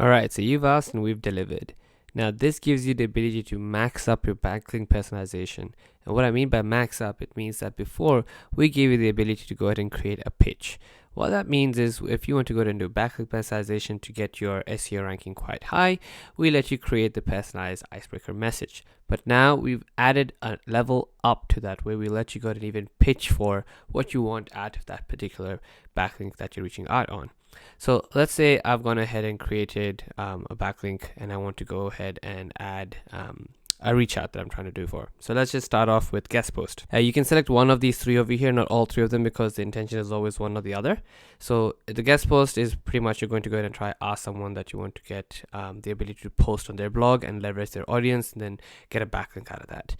Alright, so you've asked and we've delivered. Now this gives you the ability to max up your backlink personalization. And what I mean by max up, it means that before we gave you the ability to go ahead and create a pitch. What that means is if you want to go ahead and do backlink personalization to get your SEO ranking quite high, we let you create the personalized icebreaker message. But now we've added a level up to that where we let you go ahead and even pitch for what you want out of that particular backlink that you're reaching out on. So let's say I've gone ahead and created a backlink and I want to go ahead and add a reach out that I'm trying to do for. So let's just start off with guest post. You can select one of these three over here, not all three of them, because the intention is always one or the other. So the guest post is pretty much you're going to go ahead and try ask someone that you want to get the ability to post on their blog and leverage their audience and then get a backlink out of that.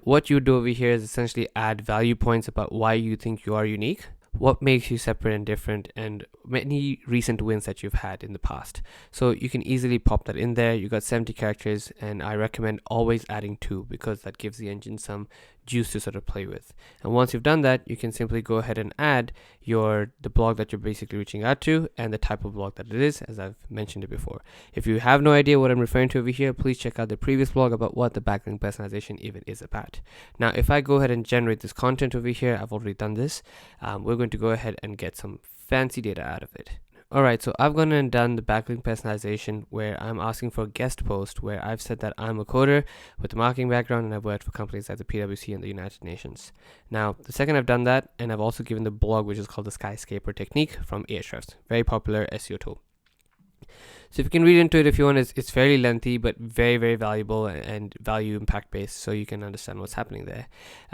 What you do over here is essentially add value points about why you think you are unique, what makes you separate and different, and many recent wins that you've had in the past. So you can easily pop that in there. You got 70 characters, and I recommend always adding 2 because that gives the engine some juice to sort of play with. And once you've done that, you can simply go ahead and add the blog that you're basically reaching out to and the type of blog that it is, as I've mentioned it before. If you have no idea what I'm referring to over here, please check out the previous blog about what the backlink personalization even is about. Now, if I go ahead and generate this content over here, I've already done this. We're going to go ahead and get some fancy data out of it. Alright, so I've gone and done the backlink personalization where I'm asking for a guest post where I've said that I'm a coder with a marketing background and I've worked for companies like the PwC and the United Nations. Now, the second I've done that, and I've also given the blog which is called the skyscraper technique from Ahrefs, very popular SEO tool. So if you can read into it if you want, it's fairly lengthy but very, very valuable and value impact based, so you can understand what's happening there.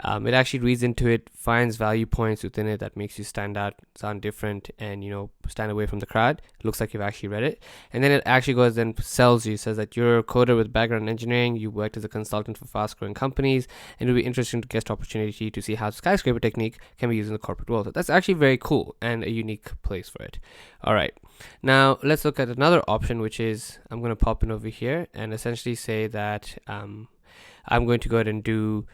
It actually reads into it, finds value points within it that makes you stand out, sound different, and stand away from the crowd. It looks like you've actually read it, and then it actually goes and sells you, says that you're a coder with background in engineering, you worked as a consultant for fast growing companies, and it'll be interesting to get opportunity to see how skyscraper technique can be used in the corporate world. So that's actually very cool and a unique place for it. All right, now let's look at another option, which is I'm going to pop in over here and essentially say that I'm going to go ahead and do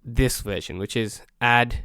this version, which is add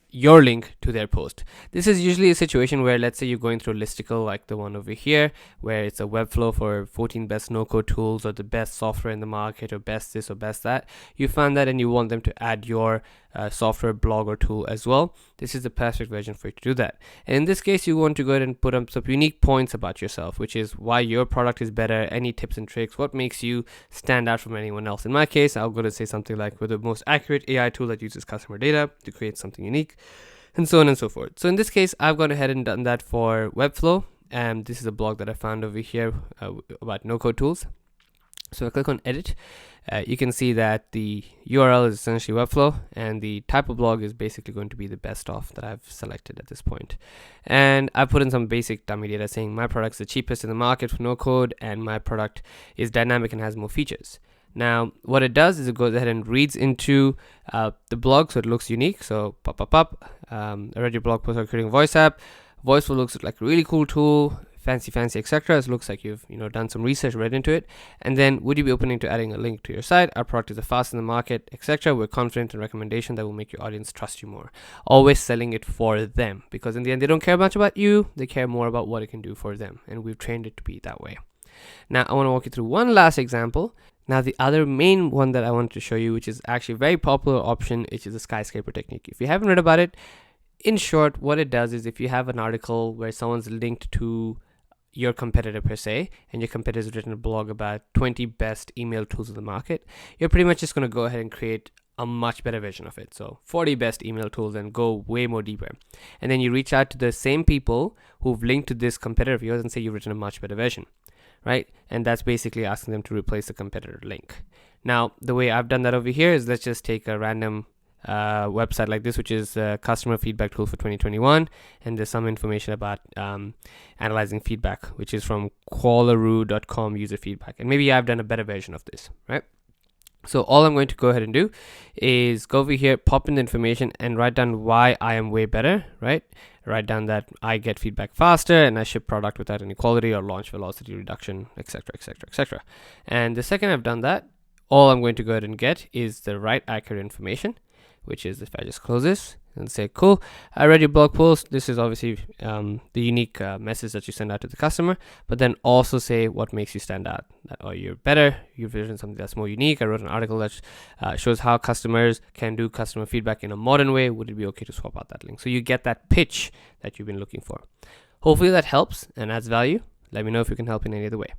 your link to their post. This is usually a situation where, let's say you're going through a listicle like the one over here, where it's a webflow for 14 best no-code tools or the best software in the market or best this or best that. You found that and you want them to add your software, blog, or tool as well. This is the perfect version for you to do that. And in this case, you want to go ahead and put up some unique points about yourself, which is why your product is better, any tips and tricks, what makes you stand out from anyone else. In my case, I'll go to say something like, we're the most accurate AI tool that uses customer data to create something unique, and so on and so forth. So in this case, I've gone ahead and done that for Webflow, and this is a blog that I found over here about no-code tools. So I click on edit. You can see that the URL is essentially Webflow, and the type of blog is basically going to be the best of that I've selected at this point. And I put in some basic dummy data saying my product's the cheapest in the market for no code, and my product is dynamic and has more features. Now, what it does is it goes ahead and reads into the blog so it looks unique. So I read your blog post on creating a voice app. Voiceful looks like a really cool tool, fancy, etc. It looks like you've done some research, read into it. And then would you be opening to adding a link to your site? Our product is the fastest in the market, etc. We're confident in recommendation that will make your audience trust you more. Always selling it for them, because in the end they don't care much about you, they care more about what it can do for them, and we've trained it to be that way. Now I want to walk you through one last example. Now the other main one that I wanted to show you, which is actually a very popular option, which is the skyscraper technique. If you haven't read about it, in short, what it does is if you have an article where someone's linked to your competitor per se, and your competitor's written a blog about 20 best email tools in the market, you're pretty much just going to go ahead and create a much better version of it. So 40 best email tools and go way more deeper. And then you reach out to the same people who've linked to this competitor of yours and say you've written a much better version, right? And that's basically asking them to replace the competitor link. Now, the way I've done that over here is let's just take a random website like this, which is a customer feedback tool for 2021, and there's some information about analyzing feedback, which is from qualaroo.com user feedback, and maybe I've done a better version of this, right? So all I'm going to go ahead and do is go over here, pop in the information, and write down why I am way better, right? Write down that I get feedback faster and I ship product without any quality or launch velocity reduction, etc. And the second I've done that, all I'm going to go ahead and get is the right accurate information, which is if I just close this and say, cool, I read your blog post. This is obviously the unique message that you send out to the customer, but then also say what makes you stand out. Or you're better, you've written something that's more unique. I wrote an article that shows how customers can do customer feedback in a modern way. Would it be okay to swap out that link? So you get that pitch that you've been looking for. Hopefully that helps and adds value. Let me know if you can help in any other way.